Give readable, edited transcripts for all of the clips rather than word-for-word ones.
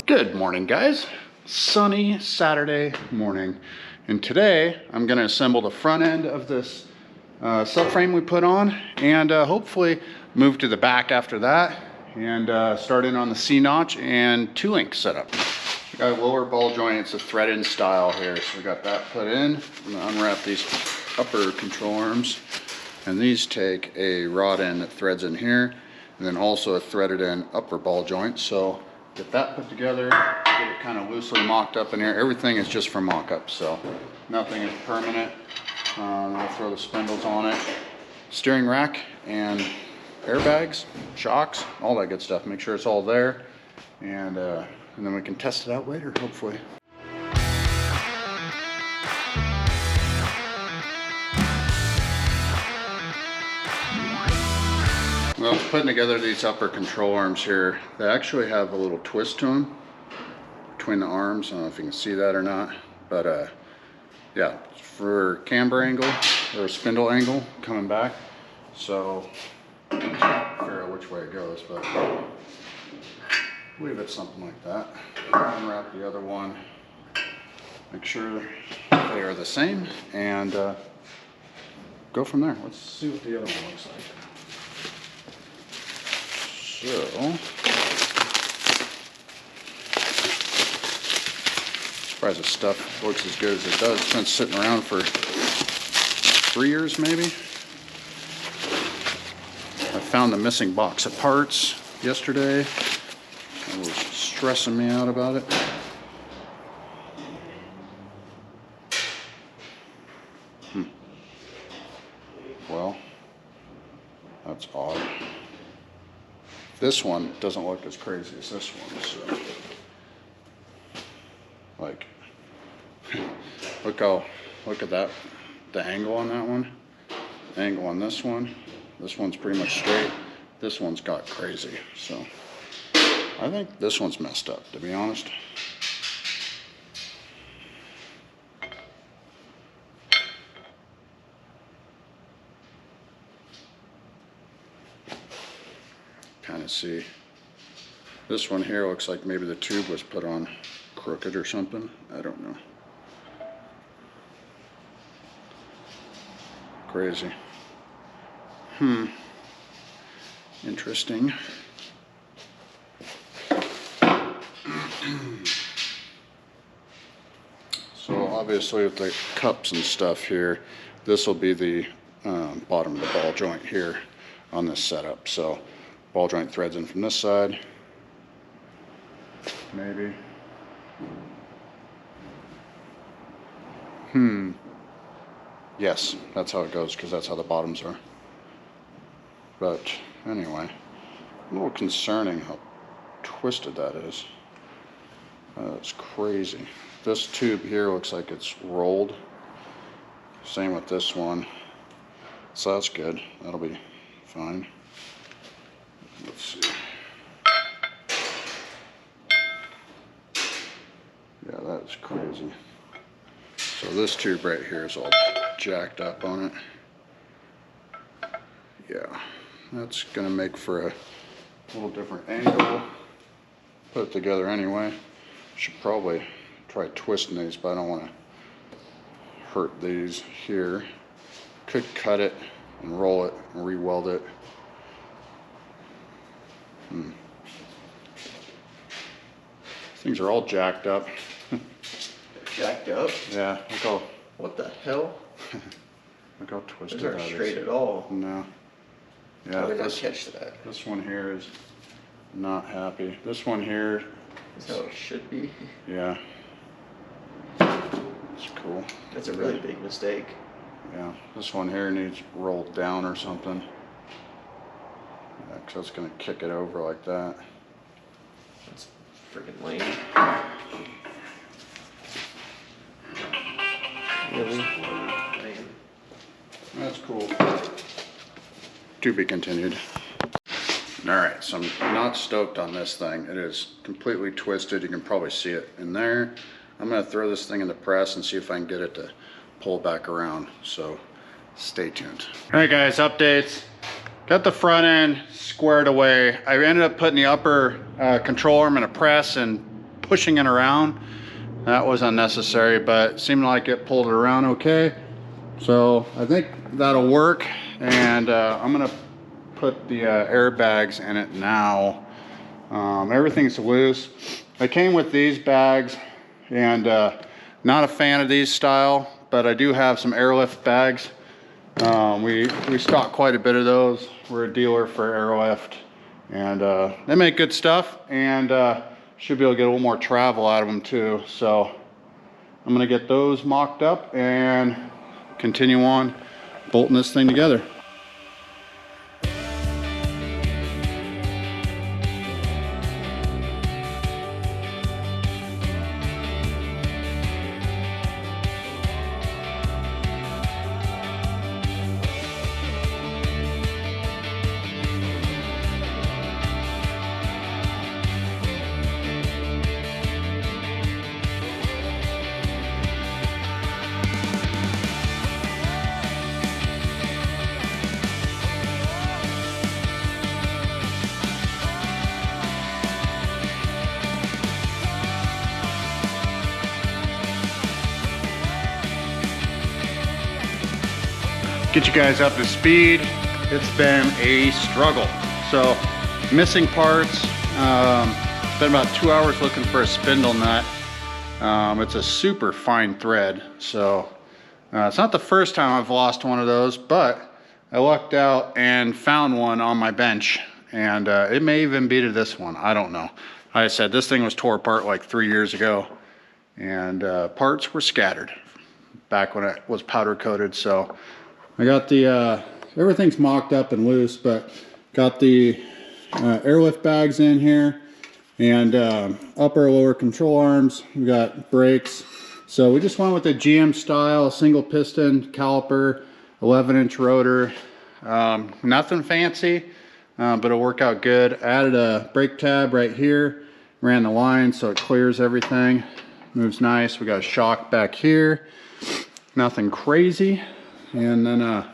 Good morning, guys. Sunny Saturday morning. And today I'm going to assemble the front end of this subframe we put on and hopefully move to the back after that and start in on the C-notch and 2-link setup. We got a lower ball joint. It's a thread-in style here. So we got that put in. I'm going to unwrap these upper control arms. And these take a rod end that threads in here and then also a threaded in upper ball joint. So get that put together, get it kind of loosely mocked up in here. Everything is just for mock-up, so nothing is permanent. I'll throw the spindles on it. Steering rack and airbags, shocks, all that good stuff. Make sure it's all there, and then we can test it out later, hopefully. Well, putting together these upper control arms here, they actually have a little twist to them between the arms. I don't know if you can see that or not, but yeah, for camber angle or spindle angle coming back. So I'm not sure figure out which way it goes, but I believe it's something like that. Unwrap the other one, make sure they are the same, and go from there. Let's see what the other one looks like. So, surprised this stuff looks as good as it does. It's been sitting around for 3 years maybe. I found the missing box of parts yesterday. It was stressing me out about it. Well, that's odd. This one doesn't look as crazy as this one, so like, look at that, the angle on that one, the angle on this one's pretty much straight, this one's got crazy, so I think this one's messed up, to be honest. Kind of see this one here looks like maybe the tube was put on crooked or something. I don't know. Crazy. Interesting. So obviously with the cups and stuff here, this will be the bottom of the ball joint here on this setup. So ball joint threads in from this side, maybe. Yes, that's how it goes, because that's how the bottoms are. But anyway, a little concerning how twisted that is. That's crazy. This tube here looks like it's rolled. Same with this one. So that's good. That'll be fine. Let's see. Yeah, that's crazy. So this tube right here is all jacked up on it. Yeah, that's gonna make for a little different angle. Put it together anyway. Should probably try twisting these, but I don't want to hurt these here. Could cut it and roll it and re-weld it. Things are all jacked up. Jacked up? Yeah, look how... What the hell? Look how twisted Those aren't that straight is. at all. No. Yeah, How did I catch that? This one here is not happy. This one here... That's how it should be. Yeah. It's cool. That's a really big mistake. Yeah, this one here needs rolled down or something. Yeah, because that's going to kick it over like that. That's freaking lame. Really? Lame. That's cool. To be continued. Alright, so I'm not stoked on this thing. It is completely twisted. You can probably see it in there. I'm going to throw this thing in the press and see if I can get it to pull back around. So stay tuned. Alright guys, updates. Got the front end squared away. I ended up putting the upper control arm in a press and pushing it around. That was unnecessary, but it seemed like it pulled it around okay. So I think that'll work, and I'm gonna put the airbags in it now. Everything's loose. I came with these bags, and not a fan of these style, but I do have some airlift bags. We stock quite a bit of those. We're a dealer for airlift, and they make good stuff, and should be able to get a little more travel out of them too. So I'm gonna get those mocked up and continue on bolting this thing together. Get you guys up to speed. It's been a struggle. So missing parts. It's been about 2 hours looking for a spindle nut. It's a super fine thread. So it's not the first time I've lost one of those, but I lucked out and found one on my bench, and it may even be to this one. I don't know. Like I said, this thing was tore apart like 3 years ago, and parts were scattered back when it was powder coated. So I got the, everything's mocked up and loose, but got the airlift bags in here, and upper lower control arms. We got brakes. So we just went with the GM style, single piston caliper, 11-inch rotor. Nothing fancy, but it'll work out good. Added a brake tab right here, ran the line so it clears everything. Moves nice. We got a shock back here. Nothing crazy. And then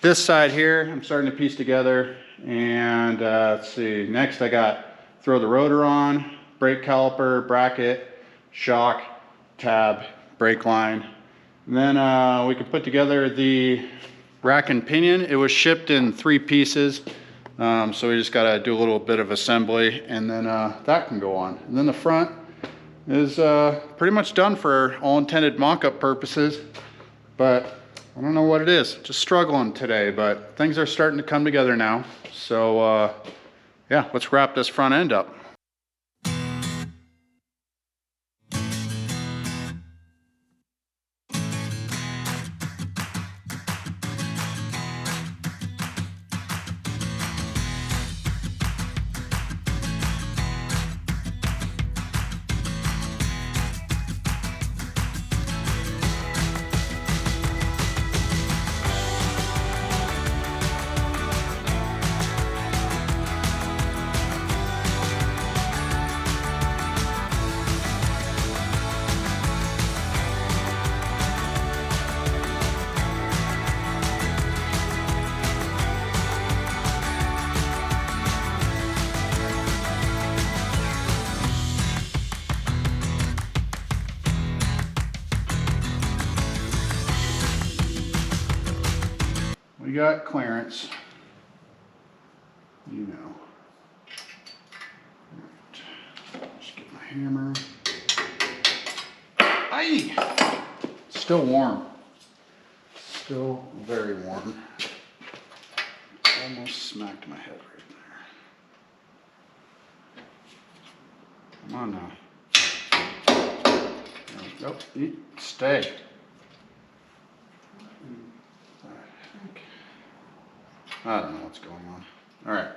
this side here, I'm starting to piece together. And let's see, next I got throw the rotor on, brake caliper, bracket, shock, tab, brake line. And then we could put together the rack and pinion. It was shipped in 3 pieces. So we just got to do a little bit of assembly, and then that can go on. And then the front is pretty much done for all intended mock-up purposes. But I don't know what it is, just struggling today, but things are starting to come together now. So yeah, let's wrap this front end up. We got clearance, you know. Right. Just get my hammer. Aye! Still warm. Still very warm. Almost smacked my head right there. Come on now. There we go. Eat. Stay. I don't know what's going on. All right.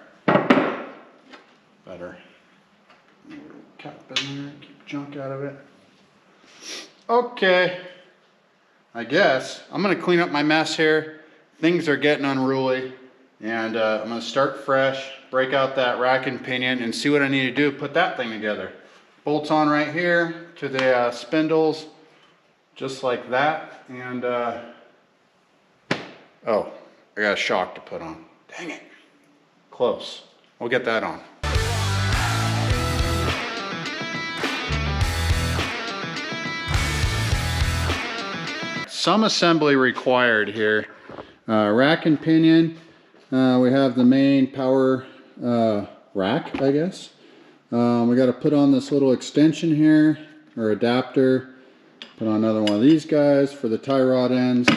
Better. Cap in there, keep junk out of it. Okay. I guess I'm gonna clean up my mess here. Things are getting unruly, and I'm gonna start fresh, break out that rack and pinion, and see what I need to do to put that thing together. Bolts on right here to the spindles, just like that, and oh, I got a shock to put on. Dang it. Close. We'll get that on. some assembly required here. Rack and pinion. We have the main power rack, I guess. We got to put on this little extension here, or adapter. Put on another one of these guys for the tie rod ends.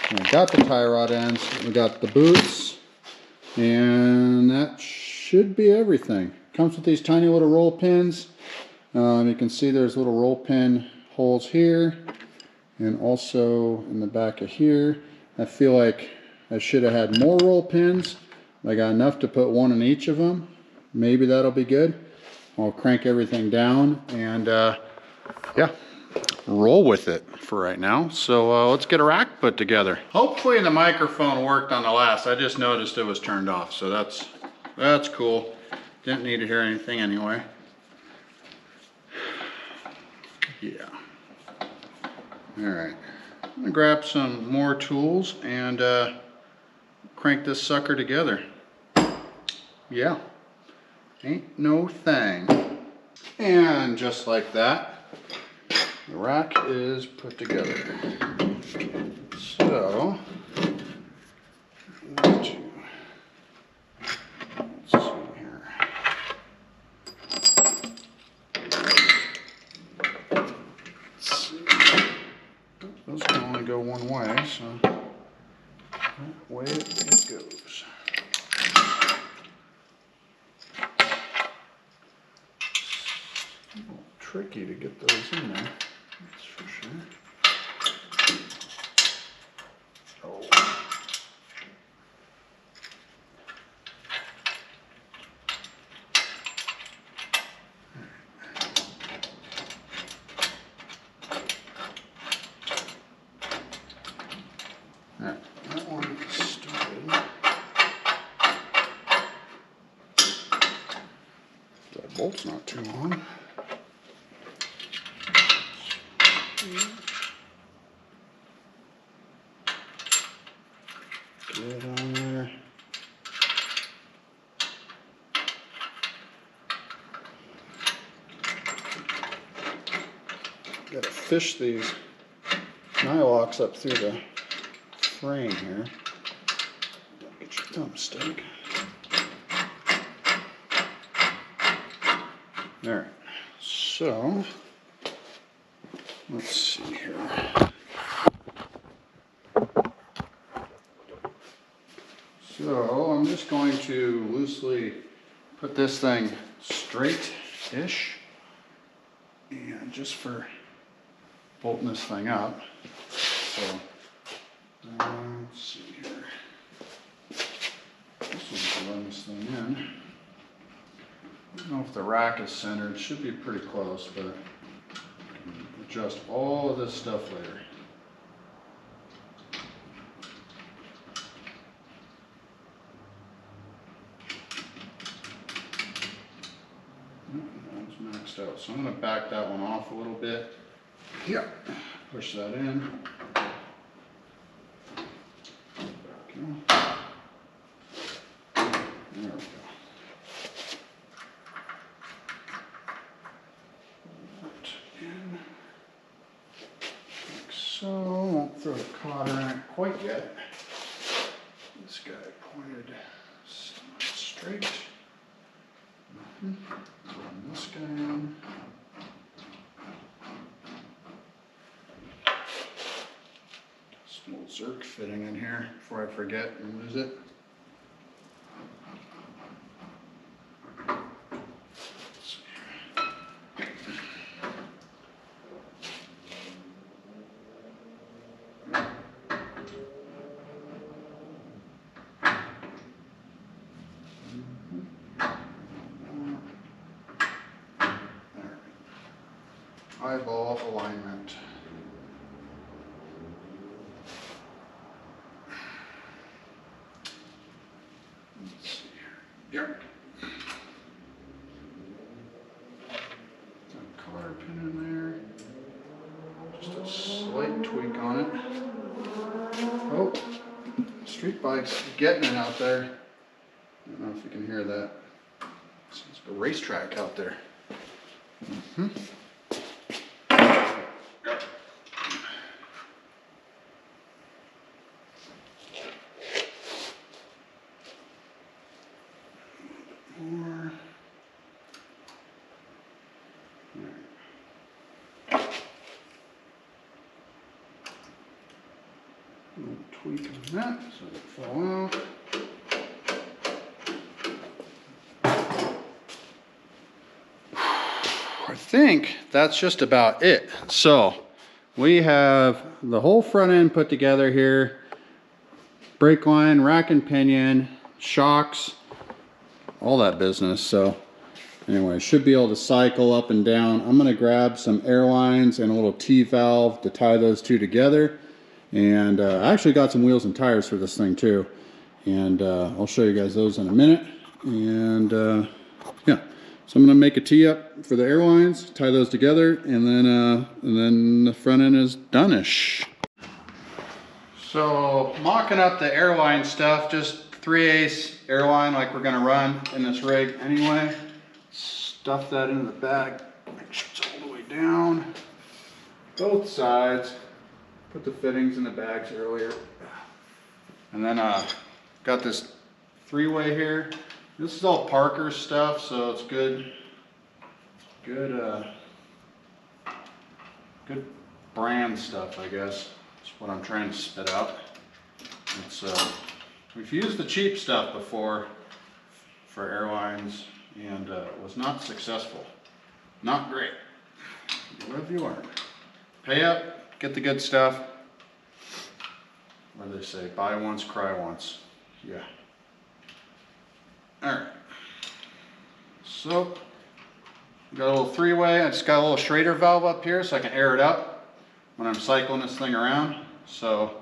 And I got the tie rod ends. We got the boots. And that should be everything. Comes with these tiny little roll pins. You can see there's little roll pin holes here. And also in the back of here. I feel like I should have had more roll pins. I got enough to put one in each of them. Maybe that'll be good. I'll crank everything down and yeah, roll with it for right now. So let's get a rack put together. Hopefully the microphone worked on the last. I just noticed it was turned off, so that's cool. Didn't need to hear anything anyway. Yeah. All right. I'm gonna grab some more tools and crank this sucker together. Yeah. Ain't no thing. And just like that, the rack is put together. So, let's see here. Let's see. Those can only go one way, so that way it goes. Tricky to get those in there, that's for sure. Oh. Alright, that one started. That bolt's not too long. Get on there. Gotta fish these nylocks up through the frame here. Don't get your thumb stuck. Alright, so let's see here. So I'm just going to loosely put this thing straight-ish, and just for bolting this thing up. So let's see here. This one's run this thing in. I don't know if the rack is centered. It should be pretty close, but I can adjust all of this stuff later. That was maxed out. So I'm going to back that one off a little bit. Yeah. Push that in. Okay. There we go. In. Like so. Won't throw the cotter in it quite yet. This guy pointed straight. Run this guy in. Some old Zerk fitting in here before I forget and lose it. Eyeball alignment. Let's see here. Yep. Got a cotter pin in there. Just a slight tweak on it. Oh, street bike's getting it out there. I don't know if you can hear that. Sounds like a racetrack out there. tweak on that so it fall out. I think that's just about it. So we have the whole front end put together here. Brake line, rack and pinion, shocks, all that business. So anyway, should be able to cycle up and down. I'm gonna grab some air lines and a little T-valve to tie those two together. And I actually got some wheels and tires for this thing too. And I'll show you guys those in a minute. And yeah, so I'm gonna make a tee up for the air lines, tie those together, and then the front end is done-ish. So mocking up the airline stuff, just 3/8 airline like we're gonna run in this rig anyway. Stuff that into the bag, make sure it's all the way down, both sides. Put the fittings in the bags earlier. And then got this 3-way here. This is all Parker stuff, so it's good brand stuff, I guess. That's what I'm trying to spit out. It's we've used the cheap stuff before for airlines, and it was not successful. Not great. You live, you learn. Pay up, get the good stuff. What do they say? Buy once, cry once. Yeah. All right. So, got a little 3-way. I just got a little Schrader valve up here so I can air it up when I'm cycling this thing around. So,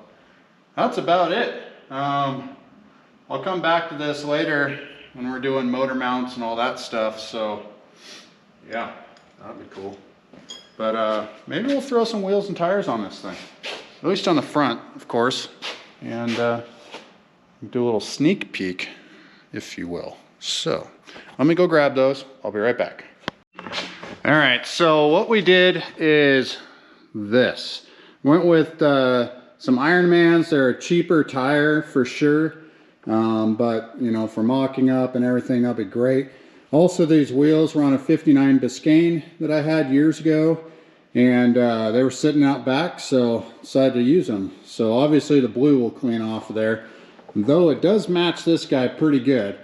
that's about it. I'll come back to this later when we're doing motor mounts and all that stuff. So, yeah, that'd be cool. But maybe we'll throw some wheels and tires on this thing. At least on the front, of course. And do a little sneak peek, if you will. So, let me go grab those. I'll be right back. All right, so what we did is this. Went with some Ironmans. They're a cheaper tire for sure. But, you know, for mocking up and everything, that'll be great. Also, these wheels were on a 59 Biscayne that I had years ago. And they were sitting out back, so decided to use them. So obviously the blue will clean off of there, though it does match this guy pretty good.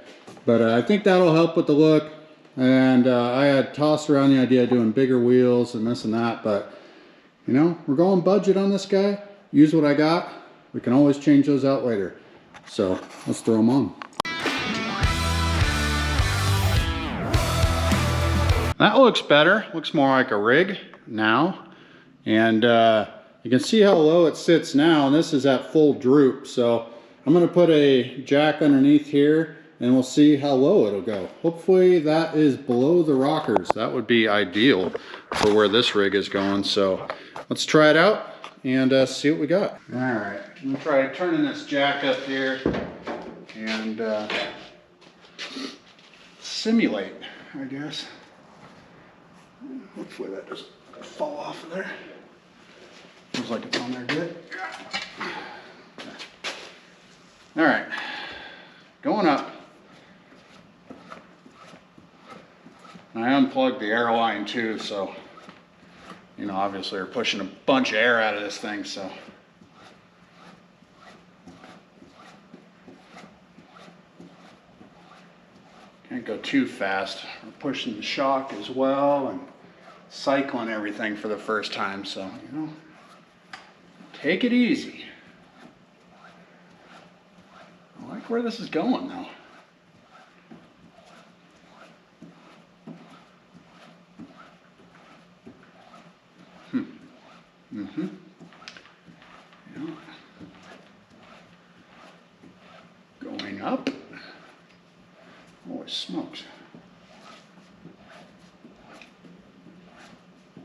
But I think that'll help with the look. And I had tossed around the idea of doing bigger wheels and this and that, but you know, we're going budget on this guy. Use what I got. We can always change those out later. So let's throw them on. That looks better. Looks more like a rig now. And you can see how low it sits now, and this is at full droop. So I'm gonna put a jack underneath here and we'll see how low it'll go. Hopefully that is below the rockers. That would be ideal for where this rig is going. So let's try it out and see what we got. All right, I'm gonna try turning this jack up here and simulate, I guess. Hopefully that doesn't fall off of there. Looks like it's on there good. All right, going up. I unplugged the air line too, so, you know, obviously we're pushing a bunch of air out of this thing, so. Can't go too fast. We're pushing the shock as well and cycling everything for the first time, so, you know, take it easy. I like where this is going though. Yeah. Going up. Holy smokes. I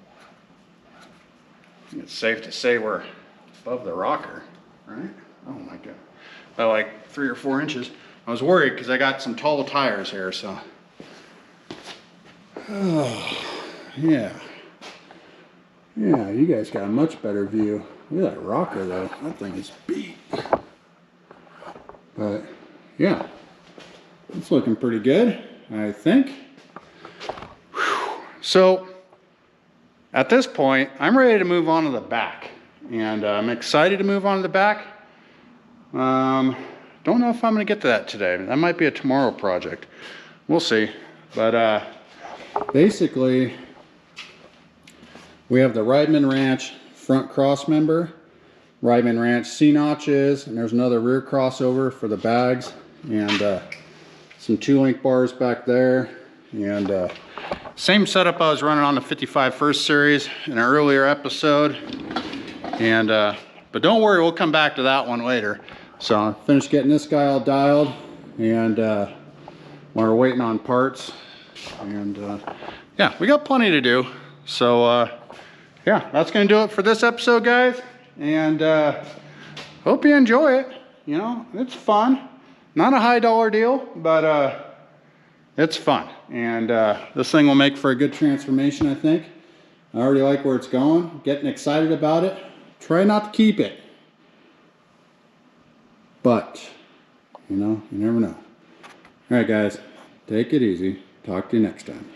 think it's safe to say we're above the rocker, right? Oh my God. By like 3 or 4 inches. I was worried because I got some tall tires here, so. Oh, yeah. Yeah, you guys got a much better view. Look at that rocker though. That thing is beat. But yeah, it's looking pretty good, I think. Whew. So at this point, I'm ready to move on to the back. And I'm excited to move on to the back. Don't know if I'm gonna get to that today. That might be a tomorrow project. We'll see. But basically, we have the Rideman Ranch front cross member, Rideman Ranch C-notches, and there's another rear crossover for the bags, and some 2-link bars back there, and same setup I was running on the 55 First Series in an earlier episode. And but don't worry, we'll come back to that one later. So I finished getting this guy all dialed, and we're waiting on parts, and yeah, we got plenty to do. So yeah, that's gonna do it for this episode, guys, and hope you enjoy it. You know, it's fun. Not a high dollar deal, but it's fun, and this thing will make for a good transformation, I think. I already like where it's going, getting excited about it. Try not to keep it, but you know, you never know. All right, guys, take it easy. Talk to you next time.